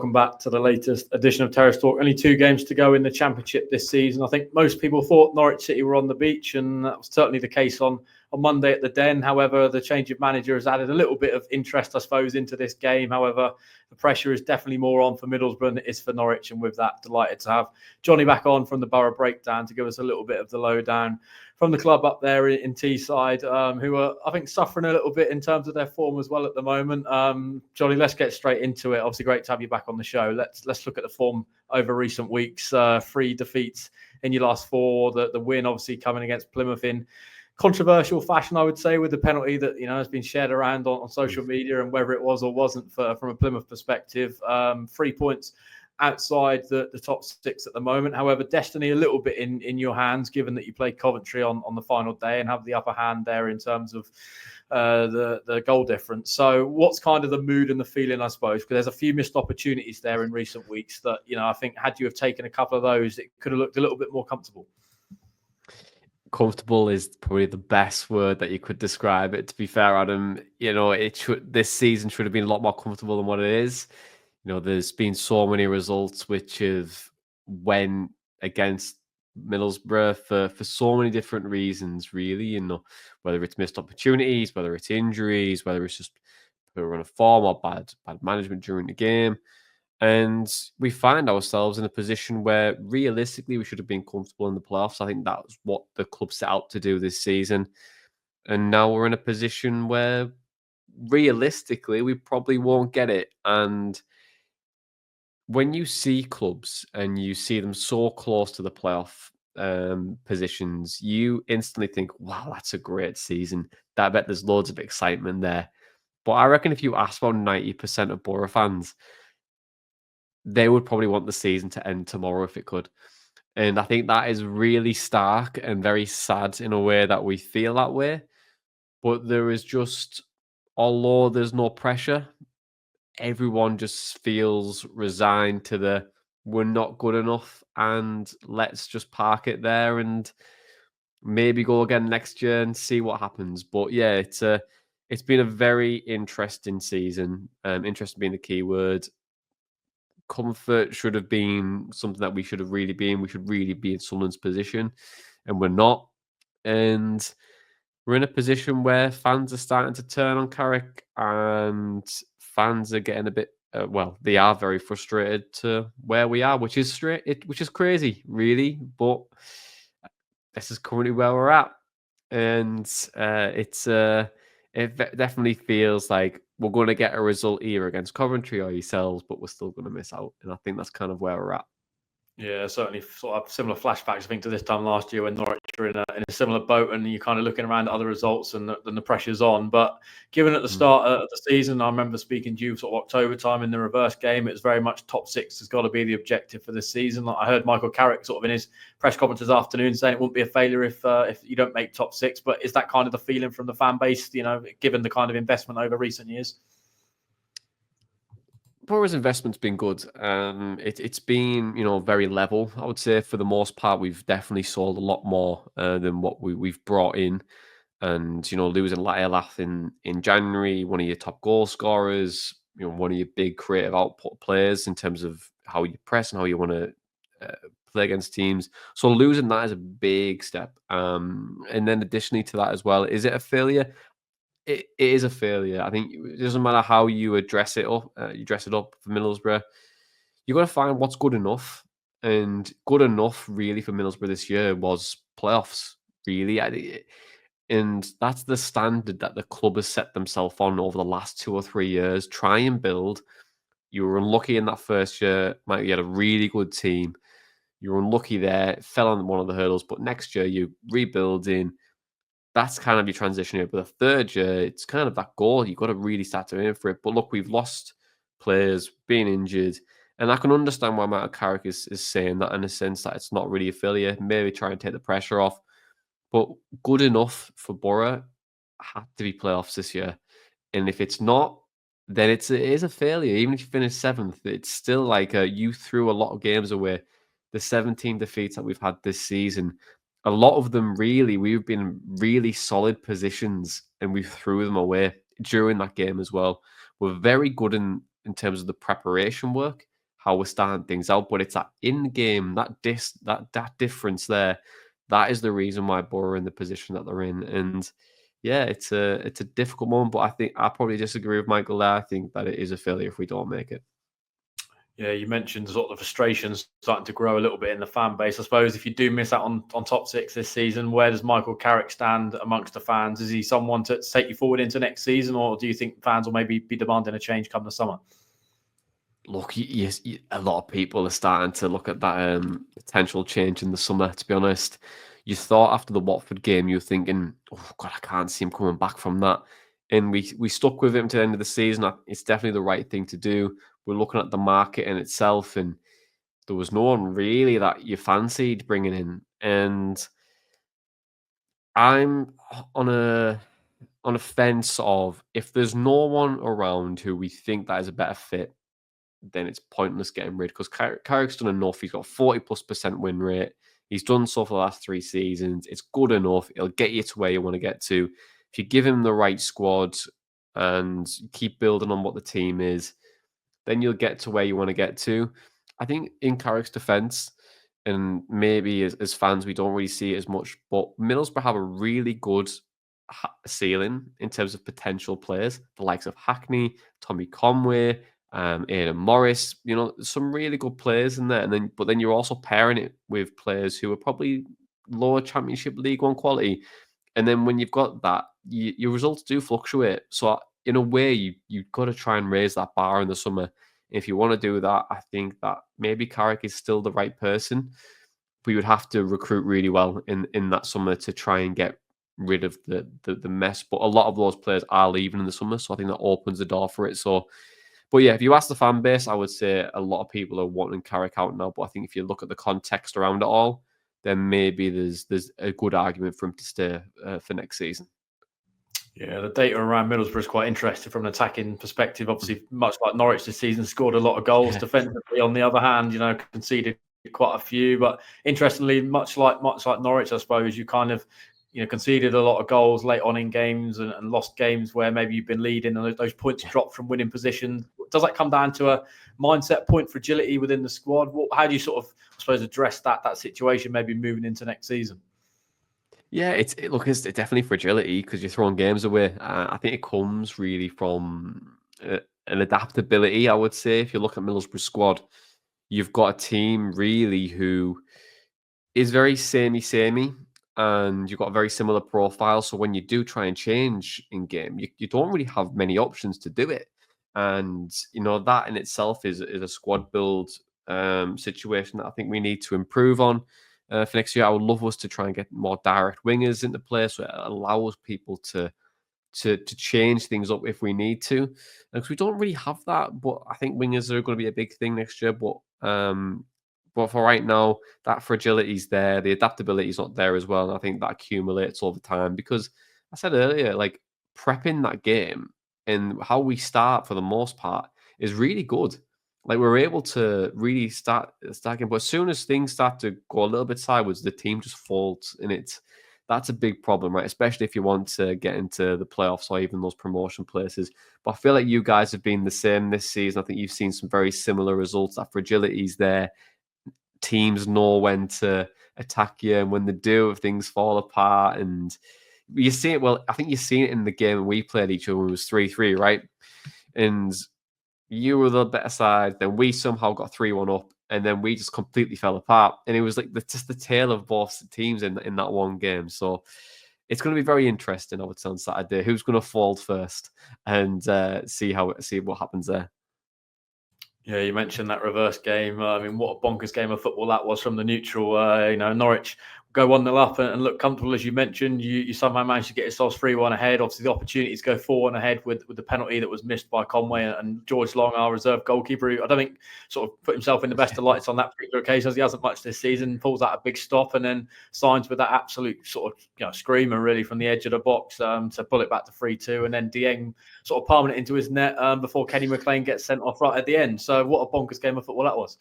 welcome back to the latest edition of Terrace Talk. Only 2 games to go in the Championship this season. I think most people thought Norwich City were on the beach, and that was certainly the case on Monday at the Den. However, the change of manager has added a little bit of interest, I suppose, into this game. However, the pressure is definitely more on for Middlesbrough than it is for Norwich, and with that, delighted to have Jonny back on from the Boro Breakdown to give us a little bit of the lowdown from the club up there in Teesside, who are, I think, suffering a little bit in terms of their form as well at the moment. Jonny, let's get straight into it. Obviously, great to have you back on the show. Let's look at the form over recent weeks. 3 defeats in your last 4. The win, obviously, coming against Plymouth in controversial fashion, I would say, with the penalty that has been shared around on social media, and whether it was or wasn't from a Plymouth perspective. 3 points outside the top 6 at the moment. However, destiny a little bit in your hands, given that you played Coventry on the final day and have the upper hand there in terms of the goal difference. So what's kind of the mood and the feeling, I suppose, because there's a few missed opportunities there in recent weeks that, I think had you have taken a couple of those, it could have looked a little bit more comfortable. Comfortable is probably the best word that you could describe it. To be fair, Adam, this season should have been a lot more comfortable than what it is. There's been so many results which have went against Middlesbrough for so many different reasons, really. Whether it's missed opportunities, whether it's injuries, whether it's just poor run of form or bad management during the game. And we find ourselves in a position where realistically we should have been comfortable in the playoffs. I think that's what the club set out to do this season. And now we're in a position where realistically we probably won't get it. And when you see clubs and you see them so close to the playoff positions, you instantly think, wow, that's a great season. I bet there's loads of excitement there. But I reckon if you ask about 90% of Boro fans, they would probably want the season to end tomorrow if it could. And I think that is really stark and very sad in a way that we feel that way. But there is just, although there's no pressure, everyone just feels resigned to we're not good enough and let's just park it there and maybe go again next year and see what happens. But yeah, it's been a very interesting season. Interesting being the key word. Comfort should have been something that we should have really been. We should really be in Sunderland's position, and we're not. And we're in a position where fans are starting to turn on Carrick, and fans are getting a bit. They are very frustrated to where we are, which is crazy, really. But this is currently where we're at, and it definitely feels like we're going to get a result either against Coventry or yourselves, but we're still going to miss out. And I think that's kind of where we're at. Yeah, certainly sort of similar flashbacks, I think, to this time last year when Norwich were in a similar boat, and you're kind of looking around at other results and the pressure's on. But given at the start of the season, I remember speaking to you sort of October time in the reverse game, it was very much top 6 has got to be the objective for this season. Like I heard Michael Carrick sort of in his press conference this afternoon saying it won't be a failure if you don't make top 6. But is that kind of the feeling from the fan base, given the kind of investment over recent years? Boro's investment's been good. It's been, very level. I would say for the most part, we've definitely sold a lot more than what we've brought in. And losing Lath in January, one of your top goal scorers, one of your big creative output players in terms of how you press and how you want to play against teams. So losing that is a big step. And then additionally to that as well, is it a failure? It is a failure. I think it doesn't matter how you dress it up for Middlesbrough. You've got to find what's good enough. And good enough, really, for Middlesbrough this year was playoffs, really. And that's the standard that the club has set themselves on over the last 2 or 3 years. Try and build. You were unlucky in that first year. You had a really good team. You were unlucky there. It fell on one of the hurdles. But next year, you're rebuilding. That's kind of your transition here. But the third year, it's kind of that goal. You've got to really start to aim for it. But look, we've lost players, been injured. And I can understand why Michael Carrick is saying that in a sense that it's not really a failure. Maybe try and take the pressure off. But good enough for Boro had to be playoffs this year. And if it's not, then it is a failure. Even if you finish 7th, it's still like you threw a lot of games away. The 17 defeats that we've had this season, a lot of them we've been in really solid positions and we threw them away during that game as well. We're very good in terms of the preparation work, how we're starting things out. But it's that in-game, that difference there, that is the reason why Boro are in the position that they're in. And yeah, it's a difficult moment, but I think I probably disagree with Michael there. I think that it is a failure if we don't make it. Yeah, you mentioned sort of the frustrations starting to grow a little bit in the fan base. I suppose if you do miss out on top six this season, where does Michael Carrick stand amongst the fans? Is he someone to take you forward into next season, or do you think fans will maybe be demanding a change come the summer? Look, a lot of people are starting to look at that potential change in the summer, to be honest. You thought after the Watford game, you were thinking, oh, God, I can't see him coming back from that. And we stuck with him to the end of the season. It's definitely the right thing to do. We're looking at the market in itself, and there was no one really that you fancied bringing in. And I'm on a fence of, if there's no one around who we think that is a better fit, then it's pointless getting rid, because Carrick's done enough. He's got 40+% win rate. He's done so for the last 3 seasons. It's good enough. It'll get you to where you want to get to. If you give him the right squad and keep building on what the team is, then you'll get to where you want to get to. I think in Carrick's defence, and maybe as fans, we don't really see it as much, but Middlesbrough have a really good ceiling in terms of potential players. The likes of Hackney, Tommy Conway, Aidan Morris, some really good players in there. But then you're also pairing it with players who are probably lower Championship League One quality. And then when you've got that, your results do fluctuate. So in a way, you've got to try and raise that bar in the summer. If you want to do that, I think that maybe Carrick is still the right person. We would have to recruit really well in that summer to try and get rid of the mess. But a lot of those players are leaving in the summer, so I think that opens the door for it. So, but yeah, if you ask the fan base, I would say a lot of people are wanting Carrick out now. But I think if you look at the context around it all, then maybe there's a good argument for him to stay for next season. Yeah, the data around Middlesbrough is quite interesting from an attacking perspective. Obviously, much like Norwich this season, scored a lot of goals defensively. On the other hand, conceded quite a few. But interestingly, much like Norwich, I suppose, you kind of conceded a lot of goals late on in games and lost games where maybe you've been leading and those points dropped from winning positions. Does that come down to a mindset, point fragility within the squad? How do you sort of, I suppose, address that situation maybe moving into next season? Yeah, it's definitely fragility because you're throwing games away. I think it comes really from an adaptability, I would say. If you look at Middlesbrough squad, you've got a team really who is very samey, and you've got a very similar profile. So when you do try and change in game, you don't really have many options to do it. And that in itself is a squad build situation that I think we need to improve on. For next year, I would love us to try and get more direct wingers into play, so it allows people to change things up if we need to, because we don't really have that. But I think wingers are going to be a big thing next year. But for right now, that fragility is there. The adaptability is not there as well, and I think that accumulates over time. Because I said earlier, like prepping that game and how we start for the most part is really good. Like we're able to really start game, but as soon as things start to go a little bit sideways, the team just falls, and that's a big problem, right? Especially if you want to get into the playoffs or even those promotion places. But I feel like you guys have been the same this season. I think you've seen some very similar results. That fragility's there. Teams know when to attack you, and when they do, things fall apart. And you see it. Well, I think you've seen it in the game we played each other when it was 3-3, right? And you were the better side, then we somehow got 3-1 up, and then we just completely fell apart. And it was like just the tale of both teams in that one game. So it's going to be very interesting, I would say, on Saturday. Who's going to fall first, and see what happens there. Yeah, you mentioned that reverse game. I mean, what a bonkers game of football that was from the neutral. Norwich go 1-0 up and look comfortable, as you mentioned. You somehow managed to get yourselves 3-1 ahead. Obviously, the opportunity to go 4-1 ahead with the penalty that was missed by Conway and George Long, our reserve goalkeeper, who I don't think sort of put himself in the best of lights on that particular occasion, as he hasn't much this season. Pulls out a big stop and then signs with that absolute sort of screamer really from the edge of the box to pull it back to 3-2, and then Dieng sort of palming it into his net before Kenny McLean gets sent off right at the end. So what a bonkers game of football that was.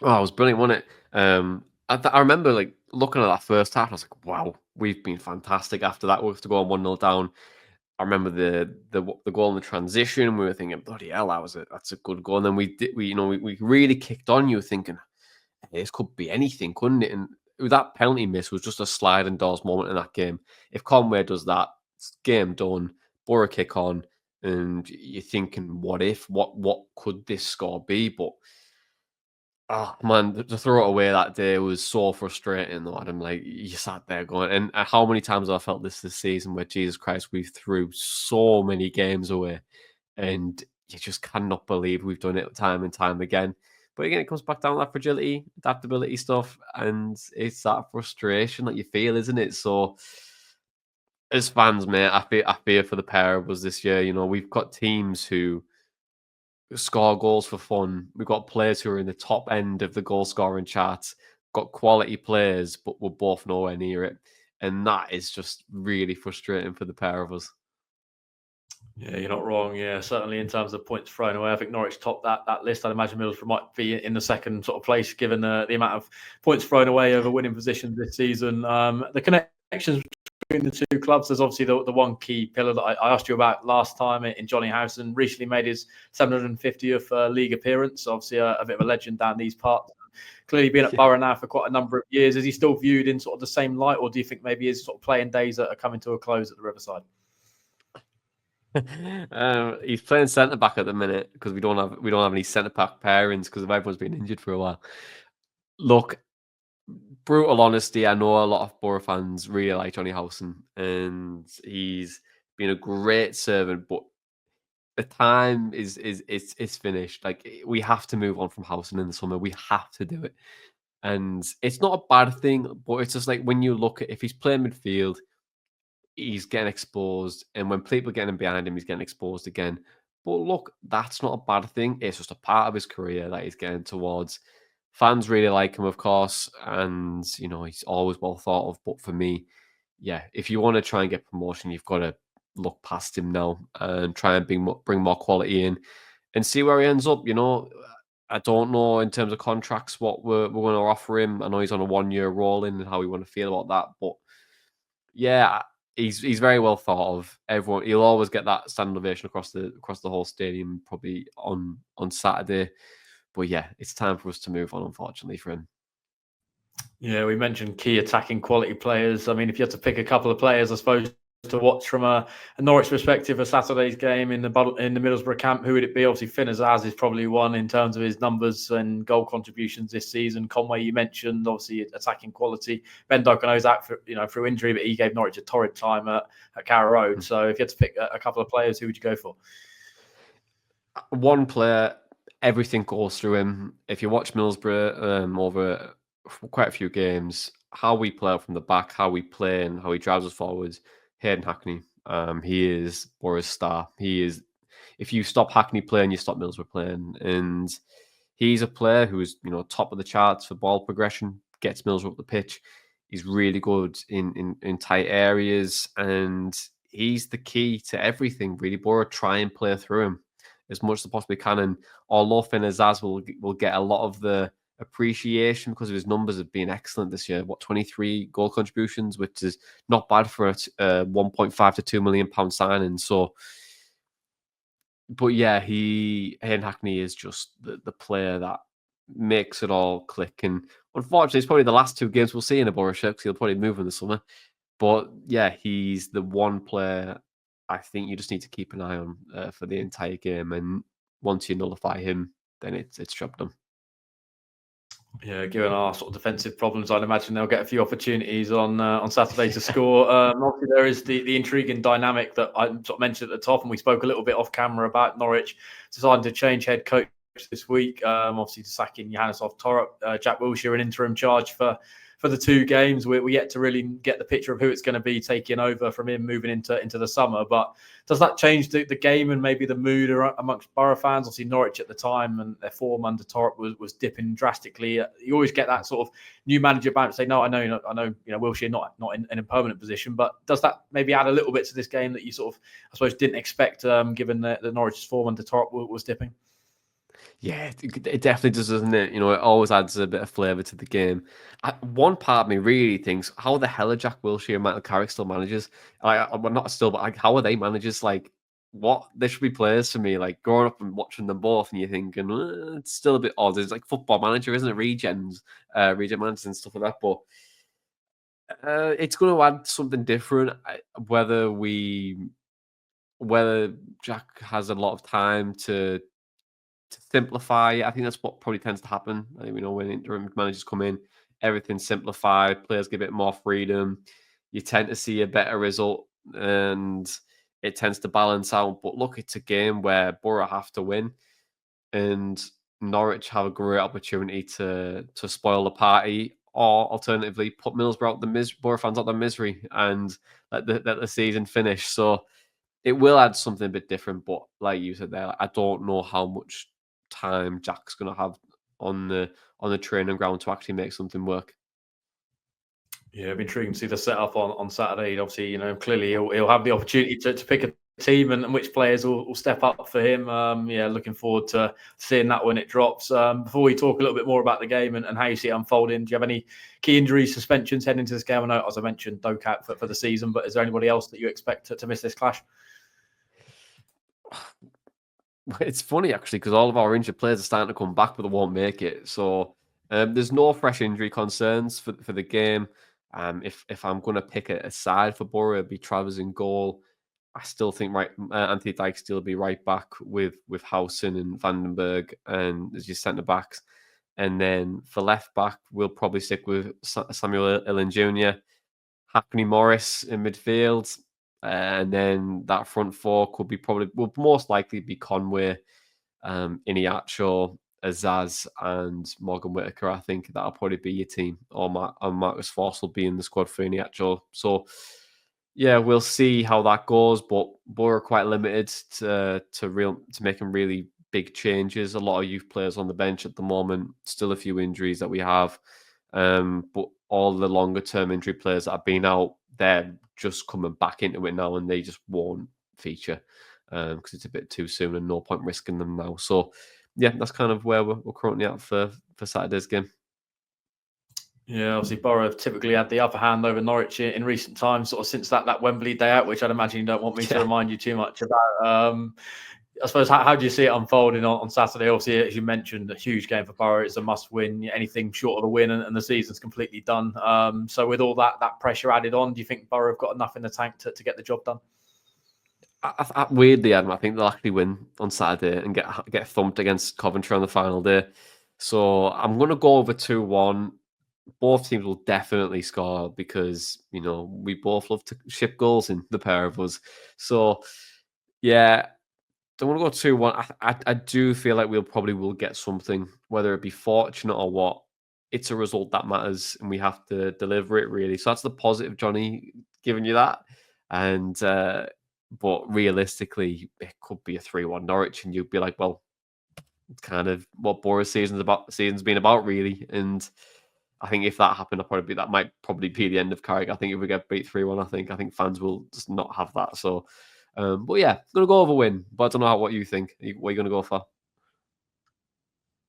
Oh, it was brilliant, wasn't it? I remember like looking at that first half, I was like, wow, we've been fantastic after that. We have to go on 1-0 down. I remember the goal in the transition. We were thinking, bloody hell, that's a good goal. And then we really kicked on. You were thinking, hey, this could be anything, couldn't it? And that penalty miss was just a sliding doors moment in that game. If Conway does that, it's game done. Boro kick on, and you're thinking, what if? What could this score be? But oh man, to throw it away that day was so frustrating though, Adam. Like, you sat there going, and how many times have I felt this season where, Jesus Christ, we threw so many games away, and you just cannot believe we've done it time and time again. But again, it comes back down to that fragility, adaptability stuff, and it's that frustration that you feel, isn't it? So as fans, mate, I fear for the pair of us this year. You know, we've got teams who score goals for fun. We've got players who are in the top end of the goal scoring charts, got quality players, but we're both nowhere near it. And that is just really frustrating for the pair of us. Yeah, you're not wrong. Yeah, certainly in terms of points thrown away, I think Norwich topped that list. I'd imagine Middlesbrough might be in the second sort of place, given the amount of points thrown away over winning positions this season. The connections between the two clubs, there's obviously the one key pillar that I asked you about last time in Jonny Howson. Recently made his 750th league appearance. Obviously a bit of a legend down these parts. Clearly been at Boro now for quite a number of years. Is he still viewed in sort of the same light, or do you think maybe his sort of playing days are coming to a close at the Riverside? He's playing centre back at the minute because we don't have any centre back pairings because everyone's been injured for a while. Look, brutal honesty, I know a lot of Boro fans really like Jonny Howson, and he's been a great servant, but the time is finished. Like, we have to move on from Howson in the summer. We have to do it, and it's not a bad thing, but it's just like when you look at if he's playing midfield, he's getting exposed, and when people get him behind him, he's getting exposed again. But look, that's not a bad thing. It's just a part of his career that he's getting towards. Fans really like him, of course, and you know he's always well thought of. But for me, yeah, if you want to try and get promotion, you've got to look past him now and try and bring more quality in and see where he ends up. You know, I don't know in terms of contracts what we're going to offer him. I know he's on a 1-year rolling and how we want to feel about that, but yeah. He's very well thought of. Everyone, he'll always get that standing ovation across the whole stadium, probably on Saturday. But yeah, it's time for us to move on, unfortunately, for him. Yeah, we mentioned key attacking quality players. I mean, if you had to pick a couple of players, I suppose, to watch from a Norwich perspective for Saturday's game in the Middlesbrough camp, who would it be? Obviously, Finn Azaz is probably one in terms of his numbers and goal contributions this season. Conway, you mentioned, obviously attacking quality. Ben Doak, I know, is out through injury, but he gave Norwich a torrid time at Carrow Road. So if you had to pick a couple of players, who would you go for? One player, everything goes through him. If you watch Middlesbrough over quite a few games, how we play from the back, how we play, and how he drives us forwards. Hayden Hackne, he is Boro's star. He is. If you stop Hackney playing, you stop Middlesbrough playing, and he's a player who is top of the charts for ball progression. Gets Middlesbrough up the pitch. He's really good in tight areas, and he's the key to everything. Really, Boro try and play through him as much as they possibly can. And although Finn Azaz will get a lot of the appreciation because of his numbers have been excellent this year. 23 goal contributions, which is not bad for a 1.5 to £2 million signing. So, but yeah, Hayden Hackney is just the player that makes it all click. And unfortunately, it's probably the last two games we'll see in a Boro shirt because he'll probably move in the summer. But yeah, he's the one player I think you just need to keep an eye on for the entire game. And once you nullify him, then it's job done. Yeah, given our sort of defensive problems, I'd imagine they'll get a few opportunities on Saturday to score. Obviously, there is the intriguing dynamic that I sort of mentioned at the top, and we spoke a little bit off camera about Norwich deciding to change head coach this week. Obviously, sacking Johannes off Torp, Jack Wilshshire in interim charge for the two games. We're yet to really get the picture of who it's going to be taking over from him moving into the summer. But does that change the game and maybe the mood amongst Boro fans? Obviously, Norwich at the time and their form under Torp was dipping drastically. You always get that sort of new manager bounce. Say, no, I know, Wilshire not in a permanent position. But does that maybe add a little bit to this game that you sort of, I suppose, didn't expect, given the Norwich's form under Torp was dipping? Yeah, it definitely does, doesn't it? It always adds a bit of flavour to the game. One part of me really thinks, how the hell are Jack Wilshshire and Michael Carrick still managers? Well, not still, but how are they managers? What? They should be players for me. Growing up and watching them both, and you're thinking, it's still a bit odd. It's like Football Manager, isn't it? Regen managers and stuff like that. But it's going to add something different. Whether Jack has a lot of time to simplify. I think that's what probably tends to happen. I think when interim managers come in, everything's simplified. Players give it more freedom. You tend to see a better result, and it tends to balance out. But look, it's a game where Boro have to win, and Norwich have a great opportunity to spoil the party, or alternatively put Middlesbrough Boro fans out the misery and let the season finish. So it will add something a bit different. But like you said there, I don't know how much time Jack's going to have on the training ground to actually make something work. Yeah, it'll be intriguing to see the setup on Saturday. Obviously, clearly he'll have the opportunity to pick a team and which players will step up for him. Looking forward to seeing that when it drops. Before we talk a little bit more about the game and how you see it unfolding, do you have any key injuries, suspensions heading into this game? I know, as I mentioned, Doak out for the season, but is there anybody else that you expect to miss this clash? It's funny, actually, because all of our injured players are starting to come back, but they won't make it. So there's no fresh injury concerns for the game. If I'm going to pick a side for Boro, it'd be Travers in goal. I still think Anthony Dyke still be right back with Howson and Vandenberg and as your centre backs. And then for left back, we'll probably stick with Samuel Illen Jr., Hackney Morris in midfield. And then that front four will most likely be Conway, Iniacho, Azaz, and Morgan Whitaker. I think that'll probably be your team. Or Marcus Force will be in the squad for Iniacho. So, yeah, we'll see how that goes. But Boro are quite limited to making really big changes. A lot of youth players on the bench at the moment. Still a few injuries that we have. But all the longer term injury players that have been out, they're just coming back into it now, and they just won't feature because it's a bit too soon and no point risking them now. So, yeah, that's kind of where we're currently at for Saturday's game. Yeah, obviously Boro have typically had the upper hand over Norwich in recent times, sort of since that Wembley day out, which I'd imagine you don't want me to remind you too much about. I suppose, how do you see it unfolding on Saturday? Obviously, as you mentioned, a huge game for Boro. It's a must-win. Anything short of a win and the season's completely done. So with all that pressure added on, do you think Boro have got enough in the tank to get the job done? Weirdly, Adam, I think they'll actually win on Saturday and get thumped against Coventry on the final day. So I'm going to go over 2-1. Both teams will definitely score because, we both love to ship goals in, the pair of us. So, yeah, I want to go 2-1. I do feel like we'll probably will get something, whether it be fortunate or what. It's a result that matters, and we have to deliver it, really. So that's the positive, Johnny, giving you that. And but realistically, it could be a 3-1 Norwich, and you'd be like, well, it's kind of what Boro's season's been about, really. And I think if that happened, that might probably be the end of Carrick. I think if we get beat 3-1, I think fans will just not have that. So, but yeah, going to go over win. But I don't know what you think. What are you going to go for?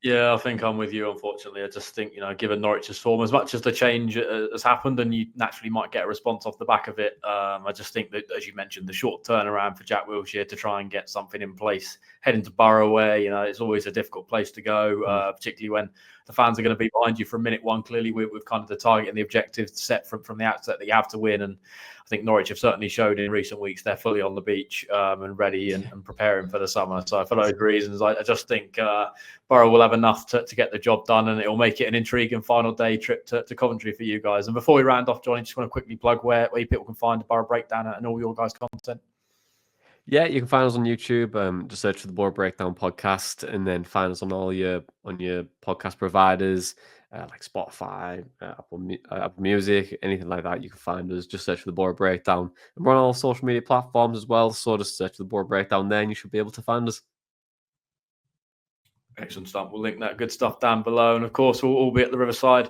Yeah, I think I'm with you, unfortunately. I just think, given Norwich's form, as much as the change has happened and you naturally might get a response off the back of it, I just think that, as you mentioned, the short turnaround for Jack Wilshshire to try and get something in place, heading to Boro away, it's always a difficult place to go, particularly when the fans are going to be behind you from minute one, clearly with kind of the target and the objective set from the outset that you have to win. And I think Norwich have certainly showed in recent weeks they're fully on the beach and ready and preparing for the summer. So for those reasons, I just think Boro will have enough to get the job done, and it will make it an intriguing final day trip to Coventry for you guys. And before we round off, Johnny, just want to quickly plug where people can find the Boro Breakdown and all your guys' content. Yeah, you can find us on YouTube. Just search for the Boro Breakdown Podcast, and then find us on all your podcast providers like Spotify, Apple Music, anything like that. You can find us. Just search for the Boro Breakdown, and we're on all social media platforms as well. So just search for the Boro Breakdown there, and you should be able to find us. Excellent stuff. We'll link that good stuff down below, and of course, we'll all be at the Riverside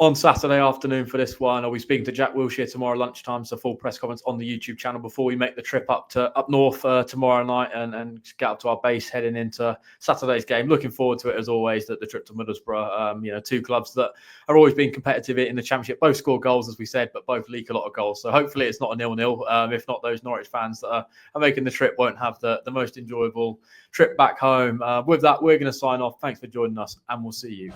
on Saturday afternoon for this one. I'll be speaking to Jack Wilshshire tomorrow lunchtime, so full press conference on the YouTube channel before we make the trip up north tomorrow night and get up to our base heading into Saturday's game. Looking forward to it as always. The trip to Middlesbrough. Two clubs that are always being competitive in the Championship. Both score goals, as we said, but both leak a lot of goals. So hopefully it's not a 0-0. If not, those Norwich fans that are making the trip won't have the most enjoyable trip back home. With that, we're going to sign off. Thanks for joining us, and we'll see you.